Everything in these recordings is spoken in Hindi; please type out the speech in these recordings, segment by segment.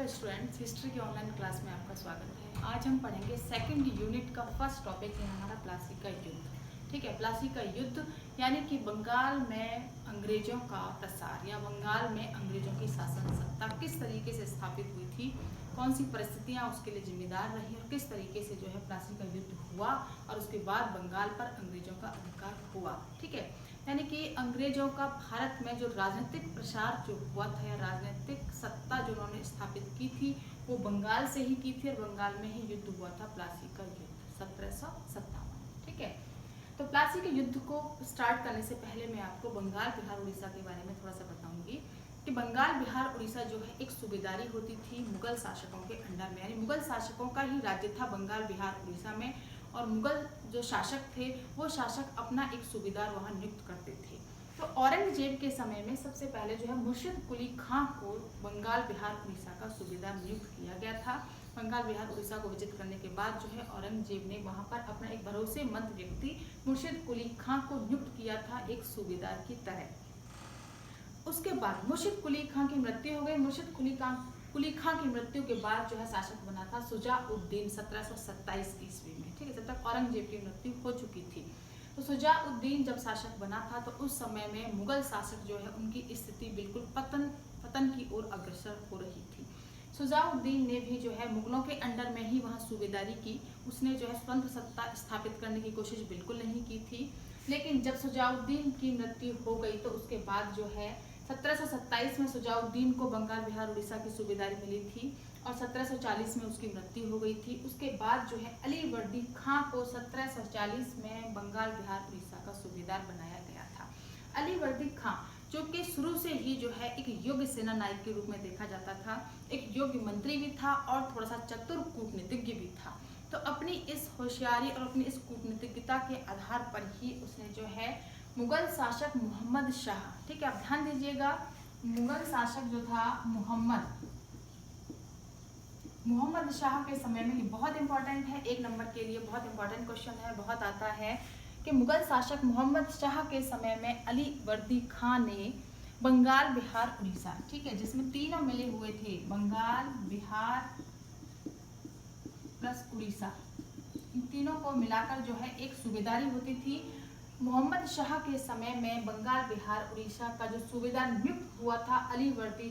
हेलो स्टूडेंट्स, हिस्ट्री के ऑनलाइन क्लास में आपका स्वागत है। आज हम पढ़ेंगे सेकंड यूनिट का फर्स्ट टॉपिक है हमारा प्लासी का युद्ध। ठीक है, प्लासी का युद्ध यानी कि बंगाल में अंग्रेजों का प्रसार या बंगाल में अंग्रेजों की शासन सत्ता किस तरीके से स्थापित हुई थी, कौन सी परिस्थितियाँ उसके लिए जिम्मेदार रही और किस तरीके से जो है प्लासी का युद्ध हुआ और उसके बाद बंगाल पर अंग्रेजों का अधिकार हुआ। ठीक है, यानी कि अंग्रेजों का भारत में जो राजनीतिक प्रसार जो हुआ था या राजनीतिक सत्ता जो उन्होंने स्थापित की थी वो बंगाल से ही की थी और बंगाल में ही युद्ध हुआ था प्लासी का युद्ध 1757। ठीक है, तो प्लासी के युद्ध को स्टार्ट करने से पहले मैं आपको बंगाल बिहार उड़ीसा के बारे में थोड़ा सा बताऊंगी कि बंगाल बिहार उड़ीसा जो है एक सूबेदारी होती थी मुगल शासकों के अंडर में, यानी मुगल शासकों का ही राज्य था बंगाल बिहार उड़ीसा में। और मुगल जो शासक थे वो शासक अपना एक सूबेदार वहाँ नियुक्त करते थे। तो औरंगजेब के समय में सबसे पहले जो है मुर्शिद कुली खां को बंगाल बिहार उड़ीसा का सूबेदार नियुक्त किया गया था। बंगाल बिहार उड़ीसा को विजिट करने के बाद जो है औरंगजेब ने वहाँ पर अपना एक भरोसेमंद व्यक्ति मुर्शिद कुली खां को नियुक्त किया था एक सूबेदार की तरह। उसके बाद मुर्शिद कुली खां की मृत्यु हो गई। मुर्शिद कुली खां की मृत्यु के बाद जो है शासक बना था शुजाउद्दीन 1727 ईस्वी में। ठीक है, जब तक औरंगजेब की मृत्यु हो चुकी थी। तो शुजाउद्दीन जब शासक बना था तो उस समय में मुगल शासक जो है उनकी स्थिति बिल्कुल पतन की ओर अग्रसर हो रही थी। शुजाउद्दीन ने भी जो है मुगलों के अंडर में ही वहाँ सूबेदारी की। उसने जो है स्वतंत्र सत्ता स्थापित करने की कोशिश बिल्कुल नहीं की थी। लेकिन जब शुजाउद्दीन की मृत्यु हो गई तो उसके बाद जो है 1727 में शुजाउद्दीन को बंगाल बिहार उड़ीसा की सूबेदारी मिली थी और 1740 में उसकी मृत्यु हो गई थी। उसके बाद जो है अलीवर्दी खां को 1740 में बंगाल बिहार उड़ीसा का सूबेदार बनाया गया था। अलीवर्दी खां जो कि शुरू से ही जो है एक योग्य सेना नायक के रूप में देखा जाता था, एक योग्य मंत्री भी था और थोड़ा सा चतुर कूटनीतिज्ञ भी था। तो अपनी इस होशियारी और अपनी इस कूटनीतिज्ञता के आधार पर ही उसने जो है मुगल शासक मोहम्मद शाह, ठीक है आप ध्यान दीजिएगा, मुगल शासक जो था मोहम्मद शाह के समय में, ये बहुत इंपॉर्टेंट है, एक नंबर के लिए बहुत इंपॉर्टेंट क्वेश्चन है, बहुत आता है कि मुगल शासक मोहम्मद शाह के समय में अलीवर्दी खां ने बंगाल बिहार उड़ीसा, ठीक है, जिसमें तीनों मिले हुए थे, बंगाल बिहार प्लस उड़ीसा, इन तीनों को मिलाकर जो है एक सूबेदारी होती थी। मोहम्मद शाह के समय में बंगाल बिहार उड़ीसा का जो सूबेदार नियुक्त हुआ था अलीवर्दी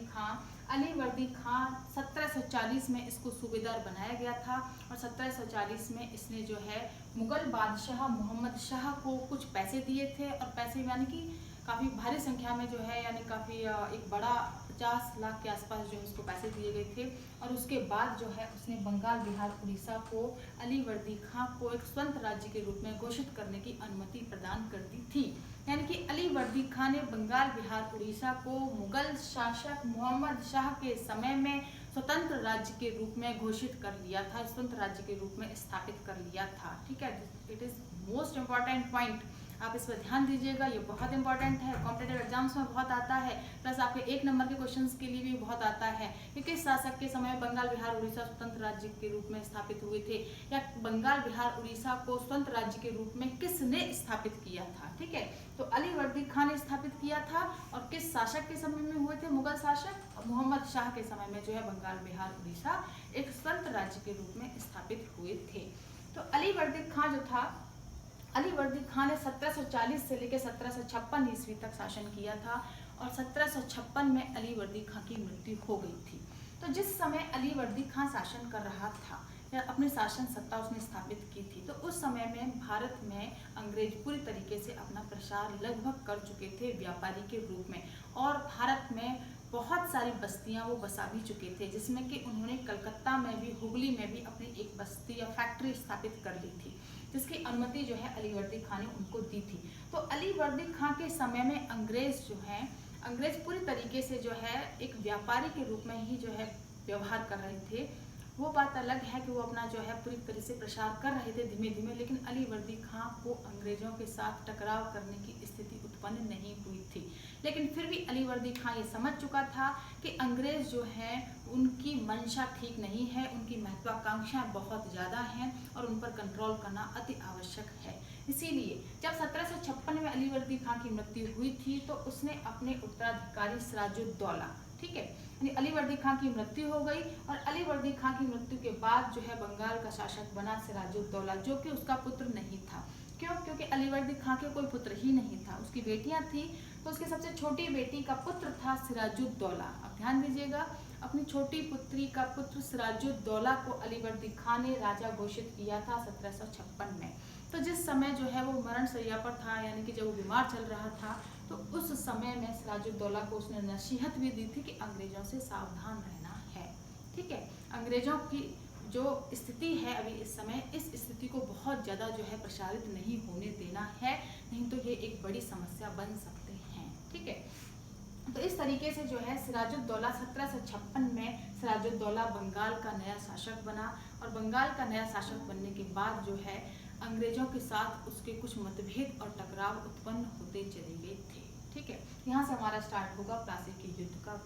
खां 1740 में इसको सूबेदार बनाया गया था और 1740 में इसने जो है मुगल बादशाह मोहम्मद शाह को कुछ पैसे दिए थे और पैसे यानी कि काफ़ी भारी संख्या में जो है यानी काफ़ी एक बड़ा 50 लाख के आसपास जो है उसको पैसे दिए गए थे। और उसके बाद जो है उसने बंगाल बिहार उड़ीसा को अलीवर्दी खां को एक स्वतंत्र राज्य के रूप में घोषित करने की अनुमति प्रदान कर दी थी। यानी कि अलीवर्दी खां ने बंगाल बिहार उड़ीसा को मुगल शासक मोहम्मद शाह के समय में स्वतंत्र राज्य के रूप में घोषित कर लिया था, स्वतंत्र राज्य के रूप में स्थापित कर लिया था। ठीक है, it is most important point, आप इस पर ध्यान दीजिएगा, ये बहुत इंपॉर्टेंट है, कॉम्पिटेटिव एग्जाम्स में बहुत आता है, प्लस आपके एक नंबर के क्वेश्चंस के लिए भी बहुत आता है कि किस शासक के समय बंगाल बिहार उड़ीसा स्वतंत्र राज्य के रूप में स्थापित हुए थे या बंगाल बिहार उड़ीसा को स्वतंत्र राज्य के रूप में किसने स्थापित किया था। ठीक है, तो अलीवर्दी खां ने स्थापित किया था और किस शासक के समय में हुए थे, मुगल शासक मोहम्मद शाह के समय में जो है बंगाल बिहार उड़ीसा एक स्वतंत्र राज्य के रूप में स्थापित हुए थे। तो अलीवर्दी खां जो था, अलीवर्दी खां ने 1740 से लेकर 1756 ईस्वी तक शासन किया था और 1756 में अलीवर्दी खां की मृत्यु हो गई थी। तो जिस समय अलीवर्दी खां शासन कर रहा था या अपनी शासन सत्ता उसने स्थापित की थी तो उस समय में भारत में अंग्रेज पूरी तरीके से अपना प्रसार लगभग कर चुके थे व्यापारी के रूप में और भारत में बहुत सारी बस्तियां वो बसा भी चुके थे, जिसमें कि उन्होंने कलकत्ता में भी, हुगली में भी अपनी एक बस्ती या फैक्ट्री स्थापित कर ली थी, जिसकी अनुमति जो है अलीवर्दी खां ने उनको दी थी। तो अलीवर्दी खां के समय में अंग्रेज पूरी तरीके से जो है एक व्यापारी के रूप में ही जो है व्यवहार कर रहे थे। वो बात अलग है कि वो अपना जो है पूरी तरह से प्रसार कर रहे थे धीमे धीमे, लेकिन अलीवर्दी खां को अंग्रेजों के साथ टकराव करने की स्थिति उत्पन्न नहीं हुई थी। लेकिन फिर भी अलीवर्दी खां ये समझ चुका था कि अंग्रेज जो हैं उनकी मंशा ठीक नहीं है, उनकी महत्वाकांक्षाएं बहुत ज़्यादा हैं और उन पर कंट्रोल करना अति आवश्यक है। इसीलिए जब 1756 में अलीवर्दी खां की मृत्यु हुई थी तो उसने अपने उत्तराधिकारी सिराजुद्दौला, ठीक है, यानी अली वर्दी खां की मृत्यु हो गई और अली वर्दी खां की मृत्यु के बाद जो है बंगाल का शासक बना सिराजुद्दौला, जो कि उसका पुत्र नहीं था। क्यों? क्योंकि अली वर्दी खां के कोई पुत्र ही नहीं था, उसकी बेटियां थी, तो उसकी सबसे छोटी बेटी का पुत्र था सिराजुद्दौला। अब ध्यान दीजिएगा, अपनी छोटी पुत्री का पुत्र सिराजुद्दौला को अली वर्दी खां ने राजा घोषित किया था 1756 में। तो जिस समय जो है वो मरण शैया पर था, यानी कि जब वो बीमार चल रहा था, तो उस समय में सिराजुद्दौला को उसने नसीहत भी दी थी कि अंग्रेजों से सावधान रहना है। ठीक है, अंग्रेजों की जो स्थिति है अभी इस समय, इस स्थिति को बहुत ज़्यादा जो है प्रसारित नहीं होने देना है, नहीं तो ये एक बड़ी समस्या बन सकते हैं। ठीक है, तो इस तरीके से जो है सिराजुद्दौला 1756 में सिराजुद्दौला बंगाल का नया शासक बना और बंगाल का नया शासक बनने के बाद जो है अंग्रेजों के साथ उसके कुछ मतभेद और टकराव उत्पन्न होते चले गए थे। ठीक है, यहाँ से हमारा स्टार्ट होगा प्लासी के युद्ध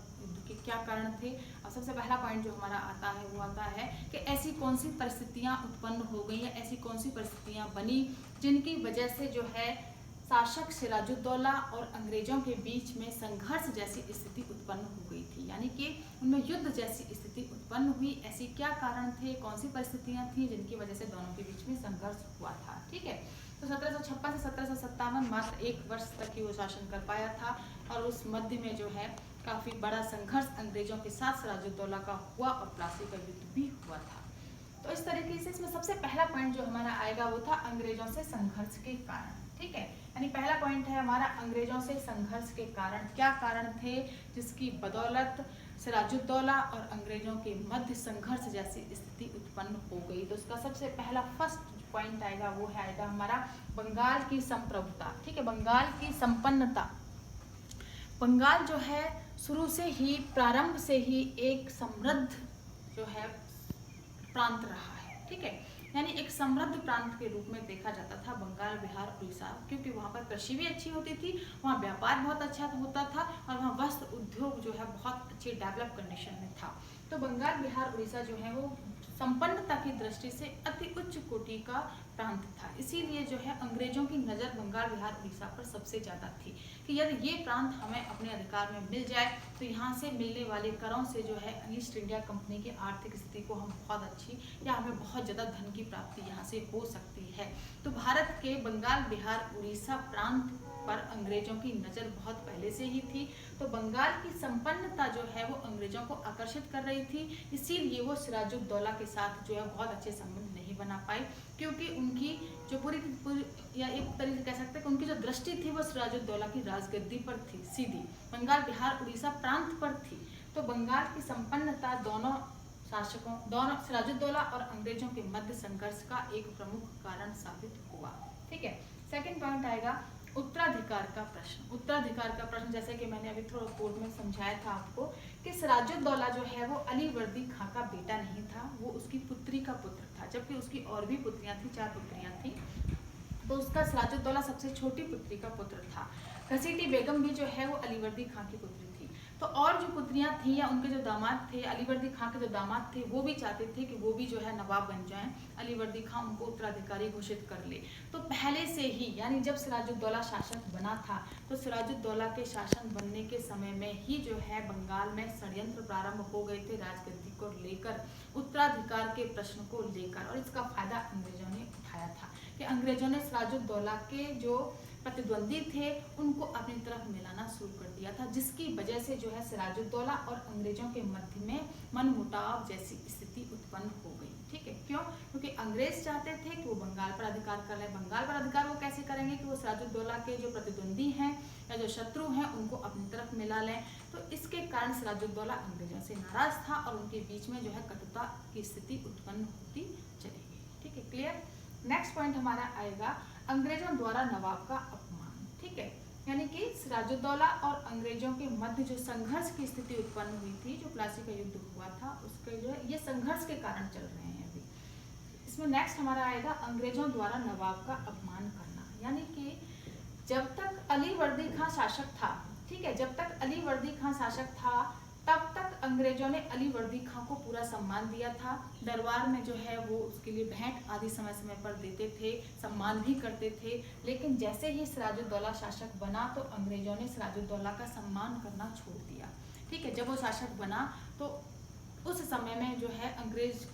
के क्या कारण थे। और सबसे पहला पॉइंट जो हमारा आता है वो आता है कि ऐसी कौन सी परिस्थितियाँ उत्पन्न हो गई हैं, ऐसी कौन सी परिस्थितियाँ बनी जिनकी वजह से जो है शासक सिराजुद्दौला और अंग्रेजों के बीच में संघर्ष जैसी स्थिति उत्पन्न हो गई थी, यानी कि उनमें युद्ध जैसी स्थिति उत्पन्न हुई। ऐसी क्या कारण थे, कौन सी परिस्थितियां थी जिनकी वजह से दोनों के बीच में संघर्ष हुआ था। ठीक है, तो 1756 से 1757 मात्र 1 वर्ष तक ही वो शासन कर पाया था और उस मध्य में जो है काफी बड़ा संघर्ष अंग्रेजों के साथ सिराजुद्दौला का हुआ और प्लासी का युद्ध भी हुआ था। तो इस तरीके से इसमें सबसे पहला पॉइंट जो हमारा आएगा वो था अंग्रेजों से संघर्ष के कारण। ठीक है, यानी पहला पॉइंट है हमारा अंग्रेजों से संघर्ष के कारण। क्या कारण थे जिसकी बदौलत सिराजुद्दौला और अंग्रेजों के मध्य संघर्ष जैसी स्थिति उत्पन्न हो गई। तो उसका सबसे पहला फर्स्ट पॉइंट आएगा वो है आएगा हमारा बंगाल की संप्रभुता। ठीक है, बंगाल की संपन्नता। बंगाल जो है शुरू से ही, प्रारंभ से ही एक समृद्ध जो है प्रांत रहा है। ठीक है, यानी एक समृद्ध प्रांत के रूप में देखा जाता था बंगाल, बिहार, उड़ीसा, क्योंकि वहाँ पर कृषि भी अच्छी होती थी, वहाँ व्यापार बहुत अच्छा होता था और वहाँ वस्त्र उद्योग जो है बहुत अच्छी डेवलप कंडीशन में था। तो बंगाल, बिहार, उड़ीसा जो है वो संपन्नता की दृष्टि से अति उच्च कोटि का प्रांत था। इसीलिए जो है अंग्रेजों की नज़र बंगाल, बिहार, उड़ीसा पर सबसे ज़्यादा थी कि यदि ये प्रांत हमें अपने अधिकार में मिल जाए तो यहाँ से मिलने वाले करों से जो है ईस्ट इंडिया कंपनी की आर्थिक स्थिति को हम बहुत अच्छी या हमें बहुत ज़्यादा धन की प्राप्ति यहाँ से हो सकती है। तो भारत के बंगाल, बिहार, उड़ीसा प्रांत पर अंग्रेजों की नज़र बहुत पहले से ही थी। तो बंगाल की संपन्नता जो है वो अंग्रेजों को आकर्षित कर रही थी, इसीलिए वो सिराजुद्दौला के साथ जो है बहुत अच्छे संबंध नहीं बना पाए, क्योंकि उनकी जो पूरी या एक तरीके कह सकते हैं कि उनकी जो दृष्टि थी वो सिराजुद्दौला की राजगद्दी पर थी, सीधी बंगाल, बिहार, उड़ीसा प्रांत पर थी। तो बंगाल की संपन्नता दोनों शासकों, दोनों सिराजुद्दौला और अंग्रेजों के मध्य संघर्ष का एक प्रमुख कारण साबित हुआ। ठीक है, सेकंड पॉइंट आएगा उत्तराधिकार का प्रश्न। उत्तराधिकार का प्रश्न, जैसे कि मैंने अभी थोड़ा पूर्व में समझाया था आपको कि सिराजुद्दौला जो है वो अली वर्दी खां का बेटा नहीं था, वो उसकी पुत्री का पुत्र था, जबकि उसकी और भी पुत्रियां थी, 4 पुत्रियां थी। तो उसका सिराजुद्दौला सबसे छोटी पुत्री का पुत्र था। घसीटी बेगम भी जो है वो अली वर्दी खां की पुत्री थी। तो और जो पुत्रियां थी या उनके जो दामाद थे, अली वर्दी खां के जो दामाद थे, वो भी चाहते थे कि वो भी जो है नवाब बन जाएं, अली वर्दी खां उनको उत्तराधिकारी घोषित कर ले। तो पहले से ही, यानी जब सिराजुद्दौला शासक बना था तो सिराजुद्दौला के शासन बनने के समय में ही जो है बंगाल में षड्यंत्र प्रारंभ हो गए थे राजगद्दी को लेकर, उत्तराधिकार के प्रश्न को लेकर। और इसका फायदा अंग्रेजों ने उठाया था कि अंग्रेजों ने सिराजुद्दौला के जो प्रतिद्वंदी थे उनको अपनी तरफ मिलाना शुरू कर दिया था, जिसकी वजह से जो है सिराजुद्दौला और अंग्रेजों के मध्य में मनमुटाव जैसी स्थिति उत्पन्न हो गई। ठीक है, क्यों? क्योंकि अंग्रेज चाहते थे कि वो बंगाल पर अधिकार कर लें। बंगाल पर अधिकार वो कैसे करेंगे कि वो सिराजुद्दौला के जो प्रतिद्वंदी हैं या जो शत्रु हैं उनको अपनी तरफ मिला लें। तो इसके कारण सिराजुद्दौला अंग्रेजों से नाराज था और उनके बीच में जो है कटुता की स्थिति उत्पन्न होती चली गई। ठीक है, क्लियर। नेक्स्ट पॉइंट हमारा आएगा अंग्रेजों द्वारा नवाब का अपमान। ठीक है, यानी कि सिराजुद्दौला और अंग्रेजों के मध्य जो संघर्ष की स्थिति उत्पन्न हुई थी, जो प्लासी का युद्ध हुआ था, उसके जो है ये संघर्ष के कारण चल रहे हैं अभी। इसमें नेक्स्ट हमारा आएगा अंग्रेजों द्वारा नवाब का अपमान करना। यानी कि जब तक अली वर्दी खां शासक था, ठीक है, जब तक अली वर्दी खां शासक था तब तक अंग्रेजों ने अली वर्दी खां को पूरा सम्मान दिया था। दरबार में जो है वो उसके लिए भेंट आदि समय समय पर देते थे, सम्मान भी करते थे। लेकिन जैसे ही सिराजुद्दौला शासक बना तो अंग्रेजों ने सिराजुद्दौला का सम्मान करना छोड़ दिया। ठीक है, जब वो शासक बना तो उस समय में जो है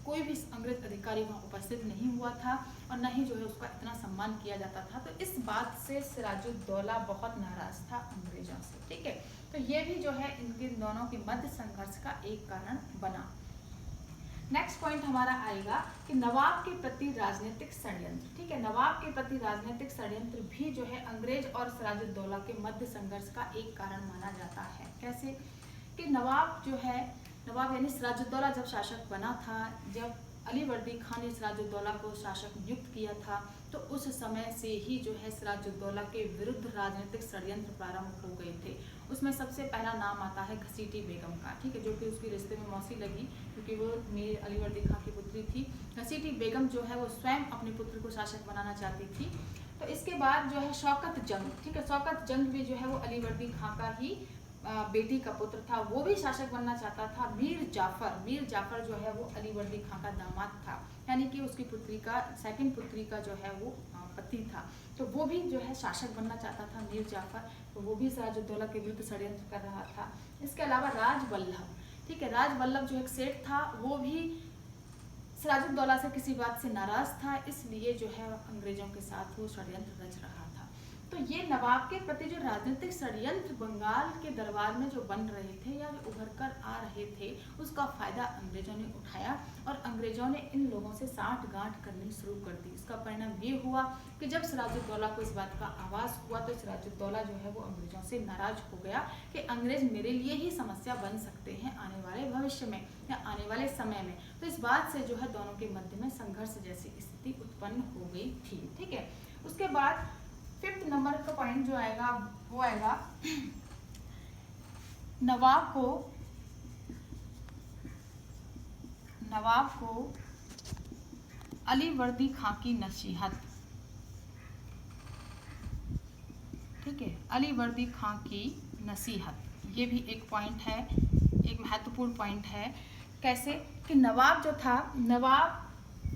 कोई भी अंग्रेज अधिकारी वहाँ उपस्थित नहीं हुआ था और न ही जो है उसका इतना सम्मान किया जाता था। तो इस बात से सिराजुद्दौला बहुत नाराज था अंग्रेजों से, ठीक है। तो ये भी जो है इनके दोनों के मध्य संघर्ष का एक कारण बना। नेक्स्ट पॉइंट हमारा आएगा कि नवाब के प्रति राजनीतिक षड्यंत्र, ठीक है। नवाब के प्रति राजनीतिक षड्यंत्र भी जो है अंग्रेज और सिराजुद्दौला के मध्य संघर्ष का एक कारण माना जाता है। कैसे कि नवाब यानी सिराजुद्दौला जब शासक बना था, जब अलीवर्दी खान ने सिराजुद्दौला को शासक नियुक्त किया था, तो उस समय से ही जो है सिराजुद्दौला के विरुद्ध राजनीतिक षड्यंत्र प्रारंभ हो गए थे। उसमें सबसे पहला नाम आता है घसीटी बेगम का, ठीक है, जो कि उसकी रिश्ते में मौसी लगी क्योंकि वो मीर अलीवर्दी खान की पुत्री थी। घसीटी बेगम जो है वो स्वयं अपने पुत्र को शासक बनाना चाहती थी। तो इसके बाद जो है शौकत जंग, ठीक है, शौकत जंग भी जो है वो अलीवर्दी खान का ही बेटी का पुत्र था, वो भी शासक बनना चाहता था। मीर जाफर जो है वो अलीवर्दी खान का दामाद था, यानी कि उसकी सेकंड पुत्री का जो है वो पति था। तो वो भी जो है शासक बनना चाहता था मीर जाफर, तो वो भी सिराजुद्दौला के विरुद्ध षड्यंत्र कर रहा था। इसके अलावा राजवल्लभ, ठीक है, राजवल्लभ जो एक सेठ था, वो भी सिराजुद्दौला से किसी बात से नाराज था, इसलिए जो है अंग्रेजों के साथ वो षड्यंत्र रच रहा था। तो ये नवाब के प्रति जो राजनीतिक षड्यंत्र बंगाल के दरबार में जो बन रहे थे या जो उभर कर आ रहे थे, उसका फायदा अंग्रेजों ने उठाया और अंग्रेजों ने इन लोगों से साठगांठ करनी शुरू कर दी। इसका परिणाम ये हुआ कि जब सिराजुद्दौला को इस बात का आभास हुआ तो सिराजुद्दौला जो है वो अंग्रेजों से नाराज हो गया कि अंग्रेज मेरे लिए ही समस्या बन सकते हैं आने वाले भविष्य में या आने वाले समय में। तो इस बात से जो है दोनों के मध्य में संघर्ष जैसी स्थिति उत्पन्न हो गई थी, ठीक है। उसके बाद 5th नंबर का पॉइंट जो आएगा वो आएगा नवाब को अलीवर्दी खां की नसीहत, ठीक है, अलीवर्दी खां की नसीहत, ये भी एक पॉइंट है, एक महत्वपूर्ण पॉइंट है। कैसे कि नवाब जो था, नवाब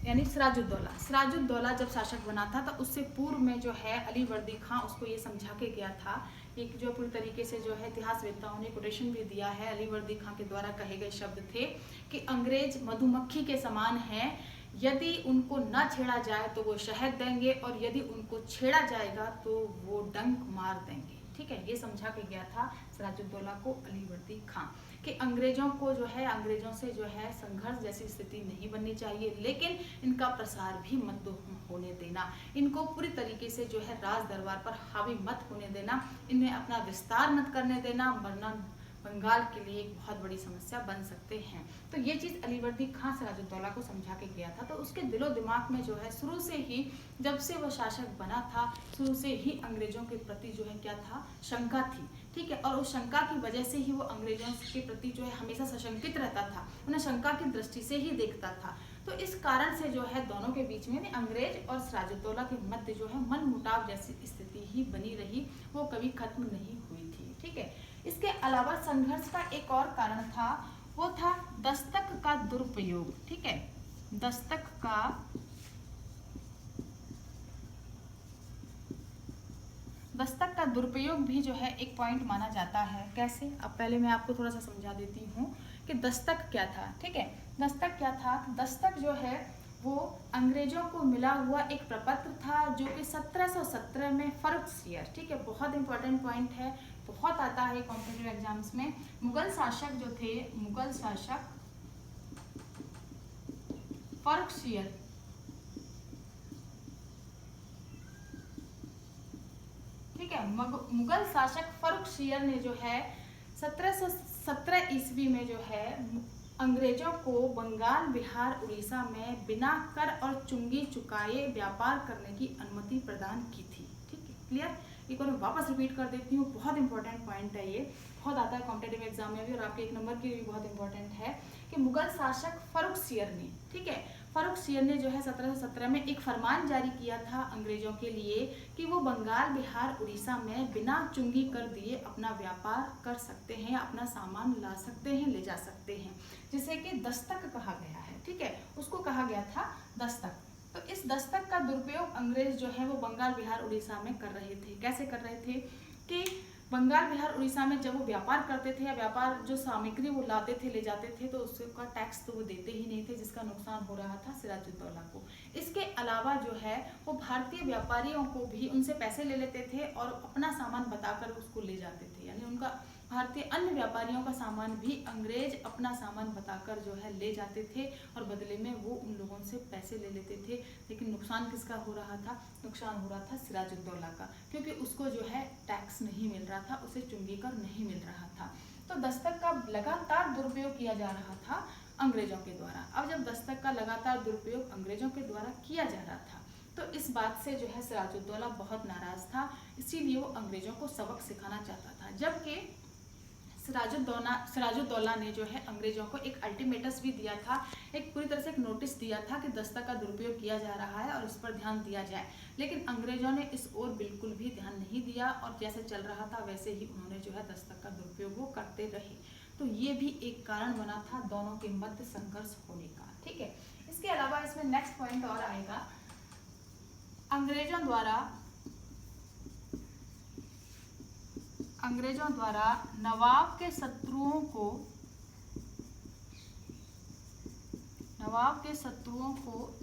यानी सिराजुद्दौला जब शासक बना था तो उससे पूर्व में जो है अलीवर्दी खां उसको ये समझा के गया था, एक जो पूरी तरीके से जो है इतिहासवेत्ताओं ने कोटेशन भी दिया है, अलीवर्दी खां के द्वारा कहे गए शब्द थे कि अंग्रेज मधुमक्खी के समान हैं, यदि उनको न छेड़ा जाए तो वो शहद देंगे और यदि उनको छेड़ा जाएगा तो वो डंक मार देंगे, ठीक है। ये समझा के गया था सिराजुद्दौला को अलीवर्दी खां कि अंग्रेजों से जो है संघर्ष जैसी स्थिति नहीं बननी चाहिए, लेकिन इनका प्रसार भी मत होने देना, इनको पूरी तरीके से जो है राज दरबार पर हावी मत होने देना, इन्हें अपना विस्तार मत करने देना, वरना बंगाल के लिए एक बहुत बड़ी समस्या बन सकते हैं। तो ये चीज़ अलीवर्दी खां सिराजुद्दौला को समझा के गया था। तो उसके दिलो दिमाग में जो है शुरू से ही, जब से वो शासक बना था, शुरू से ही अंग्रेजों के प्रति जो है क्या था, शंका थी, ठीक है। और उस शंका की वजह से ही वो अंग्रेजों के प्रति जो है हमेशा सशंकित रहता था, उन्हें शंका की दृष्टि से ही देखता था। तो इस कारण से जो है दोनों के बीच में अंग्रेज और सिराजुद्दौला के मध्य जो है मनमुटाव जैसी स्थिति ही बनी रही, वो कभी खत्म नहीं हुई थी, ठीक है। इसके अलावा संघर्ष का एक और कारण था, वो था दस्तक का दुरुपयोग, ठीक है, दस्तक का दुरुपयोग भी जो है एक पॉइंट माना जाता है। कैसे, अब पहले मैं आपको थोड़ा सा समझा देती हूँ कि दस्तक क्या था, ठीक है। दस्तक क्या था, दस्तक जो है वो अंग्रेजों को मिला हुआ एक प्रपत्र था जो कि 1717 में फर्रुखसियर, ठीक है, बहुत इंपॉर्टेंट पॉइंट है, बहुत आता है कॉम्पिटिटिव एग्जाम्स में। मुगल शासक जो थे, मुगल शासक फर्रुखसियर, ठीक है, मुगल शासक फर्रुखसियर ने जो है 1717 ईस्वी में जो है अंग्रेजों को बंगाल, बिहार, उड़ीसा में बिना कर और चुंगी चुकाए व्यापार करने की अनुमति प्रदान की थी, ठीक है, क्लियर। एक बार वापस रिपीट कर देती हूँ, बहुत इंपॉर्टेंट पॉइंट है ये, बहुत आता है कॉम्पिटिटिव एग्जाम में भी और आपके 1 नंबर के लिए भी बहुत इंपॉर्टेंट है कि मुगल शासक फर्रुखसियर ने, ठीक है, फर्रुखसियर ने जो है 1717 में एक फरमान जारी किया था अंग्रेजों के लिए कि वो बंगाल, बिहार, उड़ीसा में बिना चुंगी कर दिए अपना व्यापार कर सकते हैं, अपना सामान ला सकते हैं, ले जा सकते हैं, जिसे कि दस्तक कहा गया है, ठीक है, उसको कहा गया था दस्तक। तो इस दस्तक का दुरुपयोग अंग्रेज जो है वो बंगाल, बिहार, उड़ीसा में कर रहे थे। कैसे कर रहे थे कि बंगाल बिहार उड़ीसा में जब वो व्यापार करते थे या व्यापार जो सामग्री वो लाते थे ले जाते थे तो उसका टैक्स तो वो देते ही नहीं थे, जिसका नुकसान हो रहा था सिराजुद्दौला को। इसके अलावा जो है वो भारतीय व्यापारियों को भी उनसे पैसे ले लेते थे और अपना सामान बताकर उसको ले जाते थे, यानी उनका भारतीय अन्य व्यापारियों का सामान भी अंग्रेज अपना सामान बताकर जो है ले जाते थे और बदले में वो उन लोगों से पैसे ले लेते थे। लेकिन नुकसान किसका हो रहा था? नुकसान हो रहा था सिराजुद्दौला का, क्योंकि उसको जो है टैक्स नहीं मिल रहा था, उसे चुंगी कर नहीं मिल रहा था। तो दस्तक का लगातार दुरुपयोग किया जा रहा था अंग्रेजों के द्वारा। अब जब दस्तक का लगातार दुरुपयोग अंग्रेजों के द्वारा किया जा रहा था तो इस बात से जो है सिराजुद्दौला बहुत नाराज था, इसीलिए वो अंग्रेजों को सबक सिखाना चाहता था। जबकि सिराजुद्दौला ने जो है अंग्रेजों को एक अल्टीमेटस भी दिया था, एक पूरी तरह से एक नोटिस दिया था कि दस्तक का दुरुपयोग किया जा रहा है और इस पर ध्यान दिया जाए। लेकिन अंग्रेजों ने इस ओर बिल्कुल भी ध्यान नहीं दिया और जैसे चल रहा था वैसे ही उन्होंने जो है दस्तक का दुरुपयोग वो करते रहे। तो ये भी एक कारण बना था दोनों के मध्य संघर्ष होने का। ठीक है, इसके अलावा इसमें नेक्स्ट पॉइंट और आएगा, अंग्रेजों द्वारा नवाब के शत्रुओं को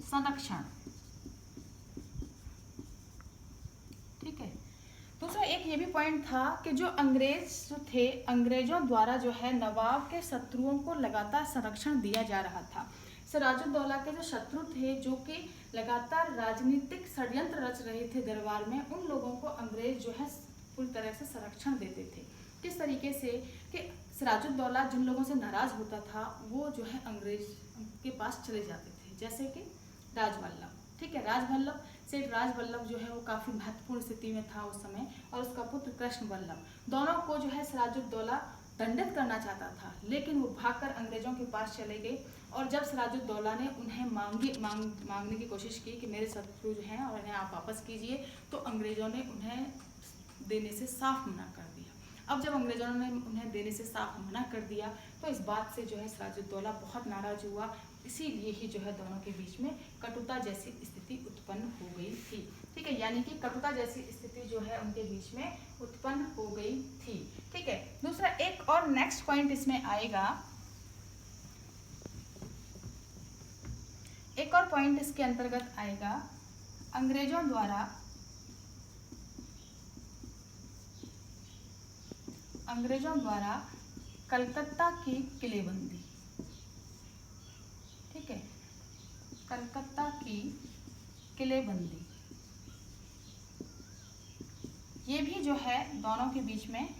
संरक्षण। ठीक है, दूसरा एक ये भी पॉइंट था कि जो अंग्रेज थे, अंग्रेजों द्वारा जो है नवाब के शत्रुओं को लगातार संरक्षण दिया जा रहा था। सिराजुद्दौला के जो शत्रु थे, जो कि लगातार राजनीतिक षड्यंत्र रच रहे थे दरबार में, उन लोगों को अंग्रेज जो है पूरी तरह से संरक्षण देते थे। किस तरीके से कि सिराजुद्दौला जिन लोगों से नाराज होता था वो जो है अंग्रेज के पास चले जाते थे, जैसे कि राजवल्लभ। ठीक है, सेठ राजवल्लभ जो है वो काफ़ी महत्वपूर्ण स्थिति में था उस समय, और उसका पुत्र कृष्ण वल्लभ, दोनों को जो है सिराजुद्दौला दंडित करना चाहता था, लेकिन वो भागकर अंग्रेजों के पास चले गए। और जब सिराजुद्दौला ने उन्हें मांगने की कोशिश की कि मेरे शत्रु जो हैं और इन्हें आप वापस कीजिए, तो अंग्रेजों ने उन्हें देने से साफ मना कर दिया। अब जब अंग्रेजों ने उन्हें देने से साफ मना कर दिया तो इस बात से जो है सिराजुद्दौला बहुत नाराज हुआ, इसीलिए ही जो है दोनों के बीच में कटुता जैसी स्थिति उत्पन्न हो गई थी। ठीक है, यानी कि कटुता जैसी स्थिति जो है उनके बीच में उत्पन्न हो गई थी। ठीक है, दूसरा एक और नेक्स्ट पॉइंट इसमें आएगा, एक और पॉइंट इसके अंतर्गत आएगा, अंग्रेजों द्वारा कलकत्ता की किलेबंदी। ठीक है, कलकत्ता की किलेबंदी, ये भी जो है दोनों के बीच में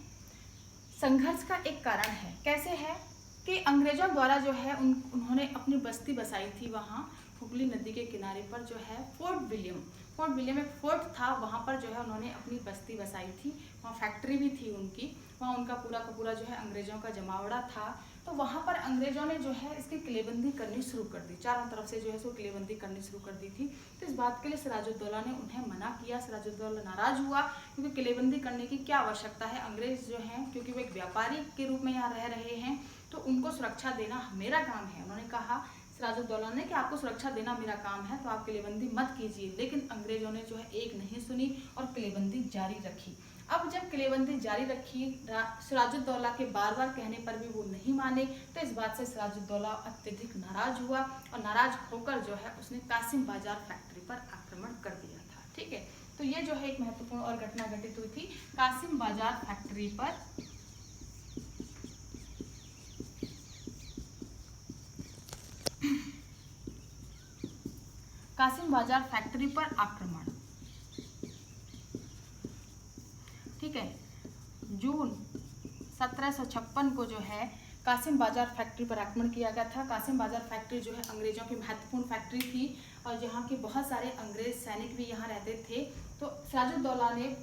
संघर्ष का एक कारण है। कैसे है कि अंग्रेजों द्वारा जो है उन्होंने अपनी बस्ती बसाई थी वहाँ हुगली नदी के किनारे पर, जो है फोर्ट विलियम एक फोर्ट था, वहाँ पर जो है उन्होंने अपनी बस्ती बसाई थी। वहाँ फैक्ट्री भी थी उनकी, वहाँ उनका पूरा का पूरा जो है अंग्रेजों का जमावड़ा था। तो वहाँ पर अंग्रेजों ने जो है इसकी किलेबंदी करनी शुरू कर दी, चारों तरफ से जो है इसको किलेबंदी करनी शुरू कर दी थी। तो इस बात के लिए सिराजुद्दौला ने उन्हें मना किया। सिराजुद्दौला नाराज हुआ, क्योंकि किलेबंदी करने की क्या आवश्यकता है, अंग्रेज जो हैं क्योंकि वो एक व्यापारी के रूप में यहाँ रह रहे हैं तो उनको सुरक्षा देना मेरा काम है। उन्होंने कहा सिराजुद्दौला ने कि आपको सुरक्षा देना मेरा काम है, तो आप किलेबंदी मत कीजिए। लेकिन अंग्रेजों ने जो है एक नहीं सुनी और किलेबंदी जारी रखी। अब जब किलेबंदी जारी रखी, सिराजुद्दौला के बार बार कहने पर भी वो नहीं माने, तो इस बात से सिराजुद्दौला अत्यधिक नाराज हुआ और नाराज होकर जो है उसने कासिम बाजार फैक्ट्री पर आक्रमण कर दिया था। ठीक है, तो ये जो है एक महत्वपूर्ण और घटना घटित हुई थी कासिम बाजार फैक्ट्री पर। कासिम बाजार फैक्ट्री पर आक्रमण। ठीक है, जून 1756 को जो है कासिम बाजार फैक्ट्री पर आक्रमण किया गया था। कासिम बाजार फैक्ट्री जो है अंग्रेजों की महत्वपूर्ण फैक्ट्री थी और जहाँ के बहुत सारे अंग्रेज सैनिक भी यहाँ रहते थे। तो सिराजुद्दौला ने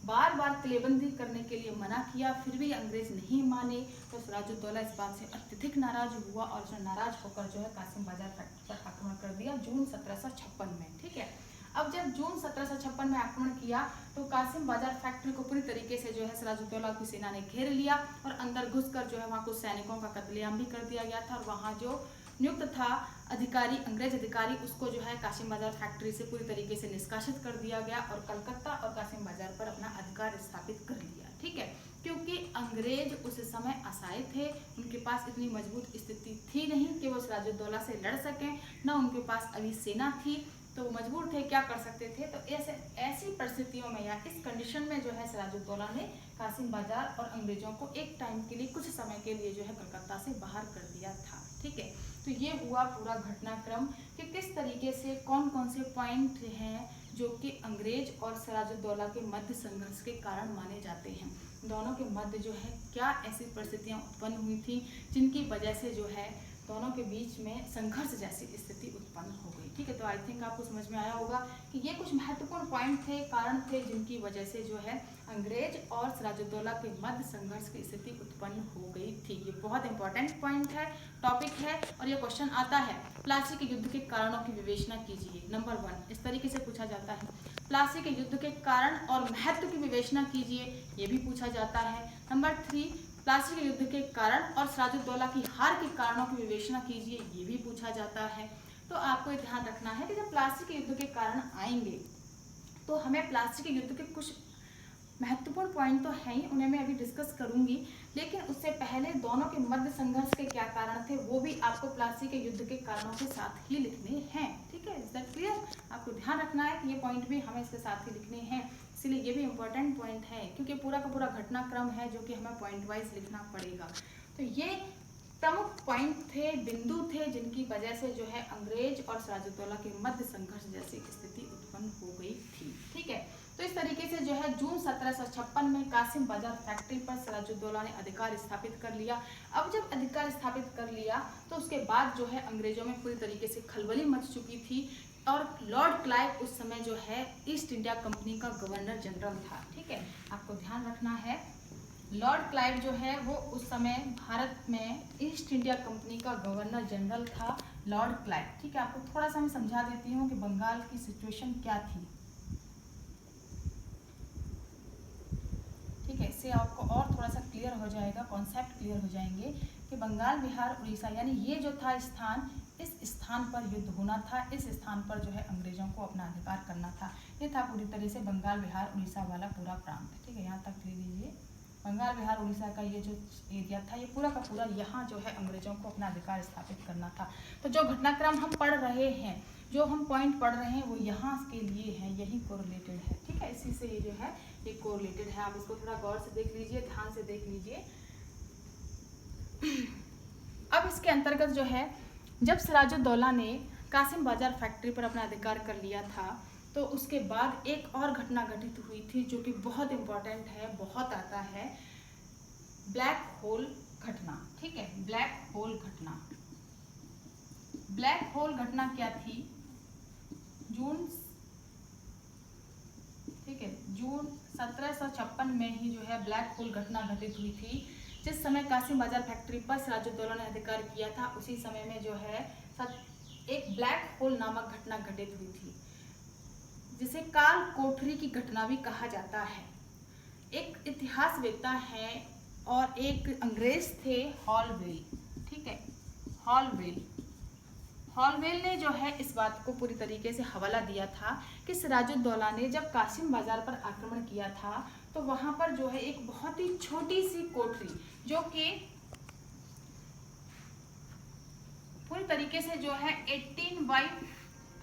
बार बार किलेबंदी करने के लिए मना किया, फिर भी अंग्रेज नहीं माने। तो सिराजुद्दौला इस बात से अत्यधिक नाराज हुआ और उसने नाराज होकर जो है कासिम बाजार फैक्ट्री पर आक्रमण कर दिया जून 1756 में। ठीक है, अब जब जून 1756 में आक्रमण किया तो कासिम बाजार फैक्ट्री को पूरी तरीके से जो है सिराजुद्दौला की सेना ने घेर लिया और अंदर घुसकर जो है वहाँ कुछ सैनिकों का कत्लेआम भी कर दिया गया था और वहाँ जो नियुक्त था अधिकारी, अंग्रेज अधिकारी, उसको जो है कासिम बाजार फैक्ट्री से पूरी तरीके से निष्कासित कर दिया गया और कलकत्ता और कासिम बाजार पर अपना अधिकार स्थापित कर लिया। ठीक है, क्योंकि अंग्रेज उस समय असहाय थे, उनके पास इतनी मजबूत स्थिति थी नहीं कि वो सिराजुद्दौला से लड़ सकें, न उनके पास अभी सेना थी, तो वो मजबूर थे, क्या कर सकते थे। तो ऐसी परिस्थितियों में या इस कंडीशन में जो है सिराजुद्दौला ने कासिम बाजार और अंग्रेजों को एक टाइम के लिए, कुछ समय के लिए जो है कलकत्ता से बाहर कर दिया था। ठीक है, तो ये हुआ पूरा घटनाक्रम कि किस तरीके से कौन कौन से पॉइंट हैं जो कि अंग्रेज और सिराजुद्दौला के मध्य संघर्ष के कारण माने जाते हैं। दोनों के मध्य जो है क्या ऐसी परिस्थितियां उत्पन्न हुई थी जिनकी वजह से जो है दोनों के बीच में संघर्ष जैसी स्थिति उत्पन्न हो गई। ठीक है, तो आई थिंक आपको समझ में आया होगा कि ये कुछ महत्वपूर्ण पॉइंट थे, कारण थे जिनकी वजह से जो है अंग्रेज और सिराजुद्दौला के मध्य संघर्ष की स्थिति उत्पन्न हो गई थी। ये बहुत इंपॉर्टेंट पॉइंट है, टॉपिक है, और ये क्वेश्चन आता है प्लासी के युद्ध के कारणों की विवेचना कीजिए। नंबर 1 इस तरीके से पूछा जाता है, प्लासी के युद्ध के कारण और महत्व की विवेचना कीजिए, ये भी पूछा जाता है। नंबर 3 प्लासी के युद्ध के कारण और सिराजुद्दौला की हार के कारणों की विवेचना कीजिए, ये भी पूछा जाता है। तो आपको ध्यान रखना है कि जब प्लासी के युद्ध के कारण आएंगे तो हमें प्लासी के युद्ध के कुछ महत्वपूर्ण पॉइंट तो हैं ही, उन्हें मैं अभी डिस्कस करूंगी, लेकिन उससे पहले दोनों के मध्य संघर्ष के क्या कारण थे वो भी आपको प्लासी के युद्ध के कारणों के साथ ही लिखने हैं। ठीक है, इज दैट क्लियर? आपको ध्यान रखना है कि ये पॉइंट भी हमें इसके साथ ही लिखने हैं, इसलिए ये भी इंपॉर्टेंट पॉइंट है क्योंकि पूरा का पूरा घटनाक्रम है जो कि हमें पॉइंट वाइज लिखना पड़ेगा। तो ये प्रमुख पॉइंट थे, बिंदु थे जिनकी वजह से जो है अंग्रेज और सिराजुद्दौला के मध्य संघर्ष जैसी स्थिति उत्पन्न हो गई थी। ठीक है, तो इस तरीके से जो है जून 1756 में कासिम बाजार फैक्ट्री पर सिराजुद्दौला ने अधिकार स्थापित कर लिया। अब जब अधिकार स्थापित कर लिया तो उसके बाद जो है अंग्रेजों में पूरी तरीके से खलबली मच चुकी थी और लॉर्ड क्लाइव उस समय जो है ईस्ट इंडिया कंपनी का गवर्नर जनरल था। ठीक है, आपको ध्यान रखना है, लॉर्ड क्लाइव जो है वो उस समय भारत में ईस्ट इंडिया कंपनी का गवर्नर जनरल था, लॉर्ड क्लाइव। ठीक है, आपको थोड़ा सा मैं समझा देती हूँ कि बंगाल की सिचुएशन क्या थी। ठीक है, इससे आपको और थोड़ा सा क्लियर हो जाएगा, कॉन्सेप्ट क्लियर हो जाएंगे कि बंगाल, बिहार, उड़ीसा यानी ये जो था स्थान, इस स्थान पर युद्ध होना था, इस स्थान पर जो है अंग्रेजों को अपना अधिकार करना था। ये था पूरी तरह से बंगाल, बिहार, उड़ीसा वाला पूरा प्रांत। ठीक है, यहाँ तक ले लीजिए, बंगाल, बिहार, उड़ीसा का ये जो एरिया था ये पूरा का पूरा यहाँ जो है अंग्रेजों को अपना अधिकार स्थापित करना था। तो जो घटनाक्रम हम पढ़ रहे हैं, जो हम पॉइंट पढ़ रहे हैं वो यहाँ के लिए है, यही कोरिलेटेड है। ठीक है, इसी से ये जो है ये कोरिलेटेड है, आप इसको थोड़ा गौर से देख लीजिए, ध्यान से देख लीजिए। अब इसके अंतर्गत जो है जब सिराजुद्दौला ने कासिम बाजार फैक्ट्री पर अपना अधिकार कर लिया था तो उसके बाद एक और घटना घटित हुई थी जो कि बहुत इंपॉर्टेंट है, बहुत आता है, ब्लैक होल घटना। ठीक है, ब्लैक होल घटना। ब्लैक होल घटना क्या थी? जून 1756 में ही जो है ब्लैक होल घटना घटित हुई थी। जिस समय कासिम बाजार फैक्ट्री पर सिराजुद्दौला ने अधिकार किया था उसी समय में जो है एक ब्लैक होल नामक घटना घटित हुई थी जिसे काल कोठरी की घटना भी कहा जाता है। एक इतिहासवेत्ता है और एक अंग्रेज थे, हॉलवेल। ठीक है, हॉलवेल ने जो है इस बात को पूरी तरीके से हवाला दिया था कि सिराजुद्दौला ने जब कासिम बाजार पर आक्रमण किया था तो वहां पर जो है एक बहुत ही छोटी सी कोठरी जो कि पूरी तरीके से जो है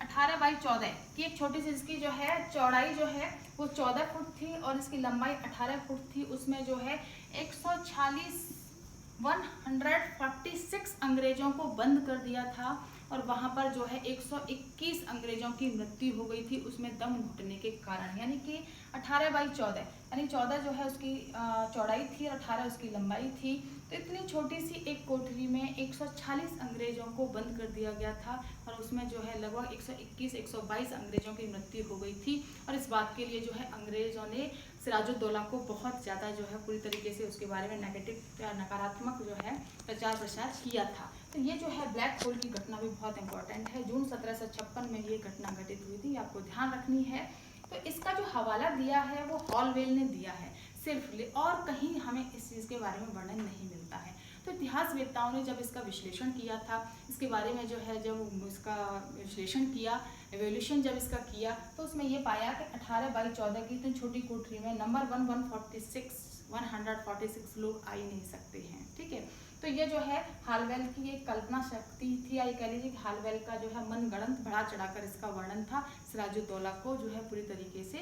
18 बाई 14 की एक छोटी सी, इसकी जो है चौड़ाई जो है वो 14 फुट थी और इसकी लंबाई 18 फुट थी। उसमें जो है 146 अंग्रेजों को बंद कर दिया था और वहां पर जो है 121 अंग्रेजों की मृत्यु हो गई थी उसमें दम घुटने के कारण। यानी कि 18 बाई 14 यानी 14 जो है उसकी चौड़ाई थी और 18 उसकी लंबाई थी। तो इतनी छोटी सी एक कोठरी में 146 अंग्रेजों को बंद कर दिया गया था और उसमें जो है लगभग 121-122 अंग्रेजों की मृत्यु हो गई थी। और इस बात के लिए जो है अंग्रेजों ने सिराजुद्दौला को बहुत ज़्यादा जो है पूरी तरीके से उसके बारे में नेगेटिव या नकारात्मक जो है प्रचार प्रसार किया था। तो ये जो है ब्लैक होल की घटना भी बहुत इंपॉर्टेंट है। जून 1756 में ये घटना घटित हुई थी, आपको ध्यान रखनी है। तो इसका जो हवाला दिया है वो हॉलवेल ने दिया है सिर्फ, और कहीं हमें इस चीज़ के बारे में वर्णन नहीं मिलता है। तो इतिहासवेत्ताओं ने जब इसका विश्लेषण किया था, इसके बारे में जो है जब इसका विश्लेषण किया, एवोल्यूशन जब इसका किया, तो उसमें ये पाया कि 18/14 की इतनी छोटी कोठरी में नंबर 146 लोग आ ही नहीं सकते हैं। ठीक है, तो ये जो है हालवेल की एक कल्पना शक्ति थी, या ये कह लीजिए कि हालवेल का जो है मनगढ़ंत बढ़ा चढ़ाकर इसका वर्णन था सिराजुद्दौला को जो है पूरी तरीके से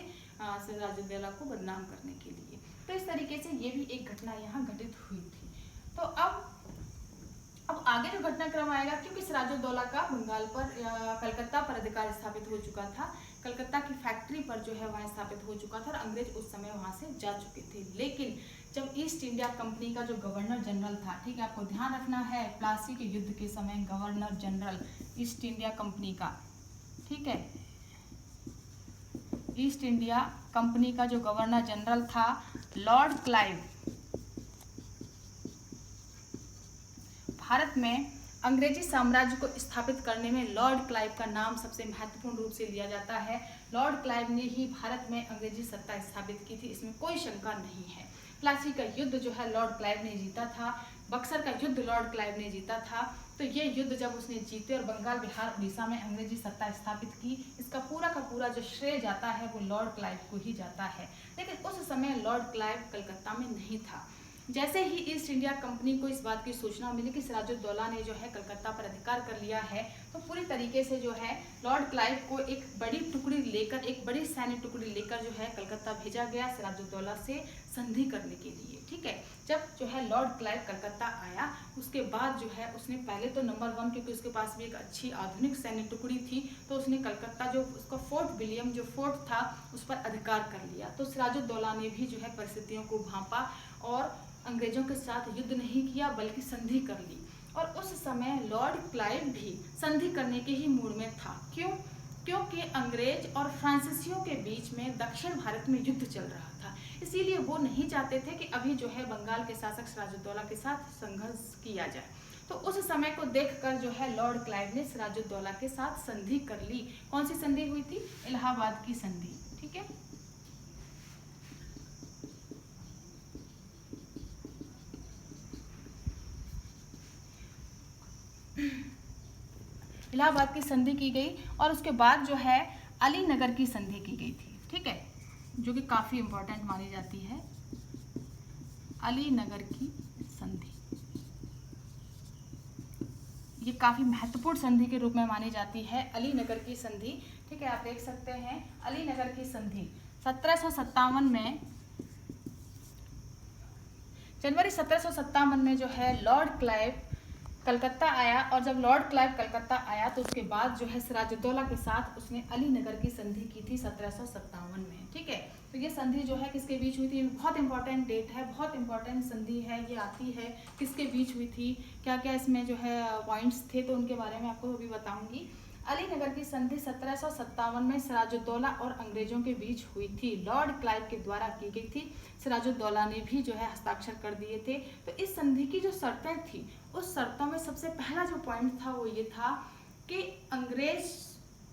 सिराजुद्दौला को बदनाम करने के लिए। तो इस तरीके से ये भी एक घटना यहाँ घटित हुई थी। तो अब आगे जो घटनाक्रम आएगा, क्योंकि सिराजुद्दौला का बंगाल पर कलकत्ता पर अधिकार स्थापित हो चुका था, कलकत्ता की फैक्ट्री पर जो है वहाँ स्थापित हो चुका था और अंग्रेज उस समय वहाँ से जा चुके थे। लेकिन जब ईस्ट इंडिया कंपनी का जो गवर्नर जनरल था, ठीक है, आपको ध्यान रखना है, प्लासी के युद्ध के समय governor general east India company का, ठीक है, ईस्ट इंडिया कंपनी का जो गवर्नर जनरल था लॉर्ड क्लाइव, भारत में अंग्रेजी साम्राज्य को स्थापित करने में लॉर्ड क्लाइव का नाम सबसे महत्वपूर्ण रूप से लिया जाता है। लॉर्ड क्लाइव ने ही भारत में अंग्रेजी सत्ता स्थापित की थी, इसमें कोई शंका नहीं है। प्लासी का युद्ध जो है लॉर्ड क्लाइव ने जीता था, बक्सर का युद्ध लॉर्ड क्लाइव ने जीता था। तो ये युद्ध जब उसने जीते और बंगाल, बिहार, उड़ीसा में अंग्रेजी सत्ता स्थापित की, इसका पूरा का पूरा जो श्रेय जाता है वो लॉर्ड क्लाइव को ही जाता है। लेकिन उस समय लॉर्ड क्लाइव कलकत्ता में नहीं था। जैसे ही ईस्ट इंडिया कंपनी को इस बात की सूचना मिली कि सिराजुद्दौला ने जो है कलकत्ता पर अधिकार कर लिया है, तो पूरी तरीके से जो है लॉर्ड क्लाइव को एक बड़ी टुकड़ी लेकर, एक बड़ी सैन्य टुकड़ी लेकर जो है कलकत्ता भेजा गया सिराजुद्दौला से संधि करने के लिए। ठीक है, जब जो है लॉर्ड क्लाइव कलकत्ता आया, उसके बाद जो है उसने पहले तो नंबर 1, क्योंकि उसके पास भी एक अच्छी आधुनिक सैन्य टुकड़ी थी, तो उसने कलकत्ता जो उसका फोर्ट विलियम जो फोर्ट था उस पर अधिकार कर लिया। तो सिराजुद्दौला ने भी जो है परिस्थितियों को भांपा और अंग्रेजों के साथ युद्ध नहीं किया बल्कि संधि कर ली। और उस समय लॉर्ड क्लाइव भी संधि करने के ही मूड में था। क्यों? क्योंकि अंग्रेज और फ्रांसीसियों के बीच में दक्षिण भारत में युद्ध चल रहा था, इसीलिए वो नहीं चाहते थे कि अभी जो है बंगाल के शासक सिराजुद्दौला के साथ संघर्ष किया जाए। तो उस समय को देखकर जो है लॉर्ड क्लाइव ने सिराजुद्दौला के साथ संधि कर ली। कौन सी संधि हुई थी? इलाहाबाद की संधि। ठीक है, इलाहाबाद की संधि की गई और उसके बाद जो है अलीनगर की संधि की गई थी। ठीक है, जो कि काफ़ी इंपॉर्टेंट मानी जाती है। अलीनगर की संधि ये काफ़ी महत्वपूर्ण संधि के रूप में मानी जाती है, अलीनगर की संधि। ठीक है, आप देख सकते हैं अलीनगर की संधि 1757 में, जनवरी 1757 में जो है लॉर्ड क्लाइव कलकत्ता आया। और जब लॉर्ड क्लाइव कलकत्ता आया तो उसके बाद जो है सिराजुद्दौला के साथ उसने अलीनगर की संधि की थी 1757 में। ठीक है, तो ये संधि जो है किसके बीच हुई थी? बहुत इंपॉर्टेंट डेट है, बहुत इंपॉर्टेंट संधि है, ये आती है किसके बीच हुई थी, क्या क्या इसमें जो है पॉइंट्स थे, तो उनके बारे में आपको अभी बताऊंगी। अलीनगर की संधि 1757 में सिराजुद्दौला और अंग्रेजों के बीच हुई थी, लॉर्ड क्लाइव के द्वारा की गई थी। सिराजुद्दौला ने भी जो है हस्ताक्षर कर दिए थे। तो इस संधि की जो शर्तें थी, उस शर्तों में सबसे पहला जो पॉइंट था वो ये था कि अंग्रेज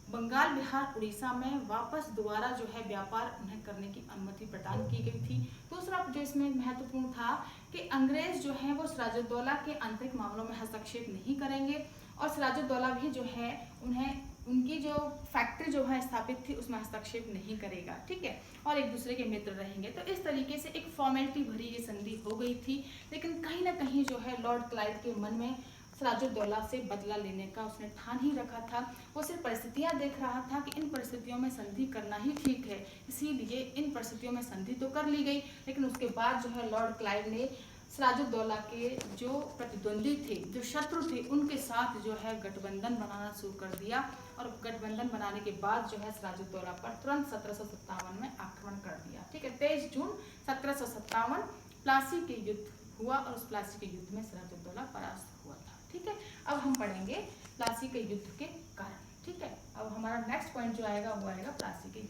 बंगाल, बिहार, उड़ीसा में वापस दोबारा जो है व्यापार उन्हें करने की अनुमति प्रदान की गई थी। दूसरा जो इसमें महत्वपूर्ण था कि अंग्रेज जो है वो सिराजुद्दौला के आंतरिक मामलों में हस्तक्षेप नहीं करेंगे और सिराजुद्दौला भी जो है उन्हें उनकी जो फैक्ट्री जो है स्थापित थी उसमें हस्तक्षेप नहीं करेगा। ठीक है, और एक दूसरे के मित्र रहेंगे। तो इस तरीके से एक फॉर्मेलिटी भरी ये संधि हो गई थी। लेकिन कहीं ना कहीं जो है लॉर्ड क्लाइव के मन में सिराजुद्दौला से बदला लेने का उसने ठान ही रखा था। वो सिर्फ परिस्थितियां देख रहा था कि इन परिस्थितियों में संधि करना ही ठीक है, इसीलिए इन परिस्थितियों में संधि तो कर ली गई। लेकिन उसके बाद जो है लॉर्ड क्लाइव ने सिराजुद्दौला के जो प्रतिद्वंदी थे, जो शत्रु थे, उनके साथ जो है गठबंधन बनाना शुरू कर दिया। और गठबंधन बनाने के बाद जो है सिराजुद्दौला पर तुरंत 1757 में आक्रमण कर दिया। ठीक है, 23 जून 1757 प्लासी के युद्ध हुआ और उस प्लासी के युद्ध में सिराजुद्दौला परास्त हुआ था। ठीक है, अब हम पढ़ेंगे प्लासी के युद्ध के कारण। ठीक है, अब हमारा नेक्स्ट पॉइंट जो आएगा वो आएगा प्लासी के